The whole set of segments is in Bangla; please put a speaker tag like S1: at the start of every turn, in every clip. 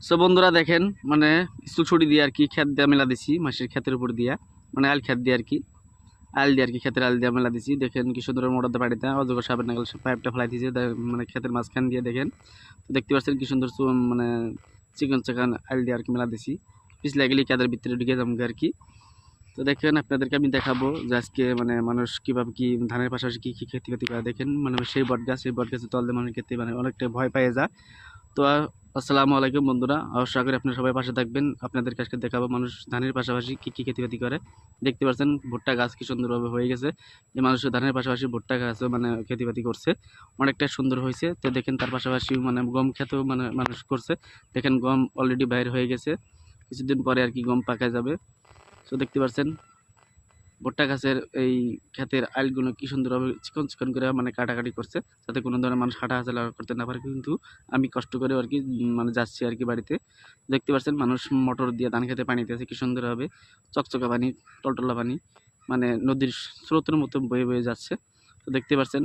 S1: সো বন্ধুরা দেখেন মানে স্কুল ছুটি দিয়ে আর কি খেত দিয়ে মেলা দিছি মাসের ক্ষেতের উপর দিয়া মানে আল খেত দিয়ে আর কি আল দিয়ে আর কি ক্ষেতের আল দিয়ে মেলা দিছি দেখেন কি সুন্দর মোটর বাড়িতে অজগর সাপের নাগাল পাইপটা ফেলাই দিয়েছে মানে ক্ষেতের মাঝখান দিয়ে দেখেন তো দেখতে পাচ্ছেন কি সুন্দর মানে চিকন চিকন আল দিয়ে আর কি মেলা দিছি পিছলে গেলে খেতের ভিতরে ঢুকে যাবো আর কি। তো দেখেন আপনাদেরকে আমি দেখাবো যে আজকে মানে মানুষ কিভাবে কি ধানের পাশাপাশি কি কি খেতি খেতি করে দেখেন মানে সেই বট গাছের তল দিয়ে মানুষ খেতে মানে অনেকটা ভয় পেয়ে যায়। তো আসসালামু আলাইকুম বন্ধুরা, আশা করি আপনারা সবাই পাশে থাকবেন। আপনাদের কাছে দেখাবো মানুষ ধানের পাশাপাশি কি কি খেতি করে। দেখতে পাচ্ছেন ভুট্টা গাছ কি সুন্দরভাবে হয়ে গেছে, যে মানুষ ধানের পাশাপাশি ভুট্টা গাছও মানে খেতি করছে, অনেকটা সুন্দর হয়েছে। তো দেখেন তার পাশাপাশি মানে গম খেতেও মানে মানুষ করছে। দেখেন গম অলরেডি বাইর হয়ে গেছে, কিছুদিন পরে আর কি গম পাকা যাবে। তো দেখতে পাচ্ছেন ভুট্টা গাছের এই ক্ষেতের আইলগুলো কি সুন্দরভাবে চিকন চিকন করে মানে কাটাকাটি করছে, যাতে কোনো ধরনের মানুষ হাঁটাহাঁচলা করতে না পারে। কিন্তু আমি কষ্ট করে আর কি মানে যাচ্ছি আর কি বাড়িতে। দেখতে পাচ্ছেন মানুষ মোটর দিয়ে ধান খেতে পানি দিয়েছে, কি সুন্দরভাবে চকচকা পানি, টলটলা পানি, মানে নদীর স্রোতের মতো বয়ে বয়ে যাচ্ছে। তো দেখতে পাচ্ছেন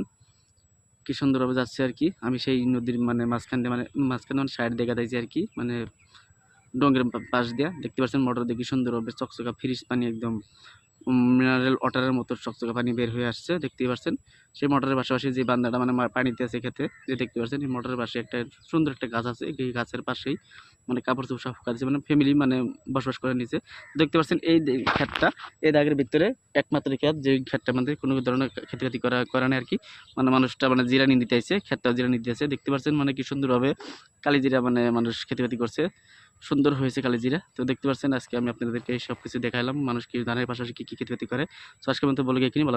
S1: কি সুন্দরভাবে যাচ্ছে আর কি। আমি সেই নদীর মানে মাঝখানে সাইড দেখা দিয়েছি আর কি, মানে ডোঙ্গের পাশ দিয়া দেখতে পাচ্ছেন মোটর দিয়ে কি সুন্দরভাবে চকচকা ফ্রিজ পানি একদম মিনারেল ওয়াটারের মতো চকচকা পানি বের হয়ে আসছে। দেখতেই পাচ্ছেন সেই মোটরের পাশাপাশি যে বান্দাটা মানে পানিতে আছে খেতে, যে দেখতে পাচ্ছেন এই মোটরের পাশে একটা সুন্দর একটা গাছ আছে। এই গাছের পাশেই মানে কাপড় চোপড় সব শুকাচ্ছে, মানে ফ্যামিলি মানে বসবাস করে নিচে। দেখতে পাচ্ছেন এই ক্ষেতটা, এই দাগের ভিতরে একমাত্র ক্ষেত, যে ক্ষেতটা আমাদের কোনো ধরনের খেতি করা নেই আর কি। মানে মানুষটা মানে জিরানি নিতে আসছে, ক্ষেতটা জিরানি নিতে আসছে। দেখতে পাচ্ছেন মানে কি সুন্দরভাবে কালি জিরা মানে মানুষ খেতি করছে, সুন্দর হয়েছে কালিজিরা। তো দেখতে পাচ্ছেন আজকে আমি আপনাদেরকে সব কিছু দেখালাম মানুষ কি ধানের পাশাপাশি কি কি খেতি করে। তো আজকের মতো বলে এখানে ভালো।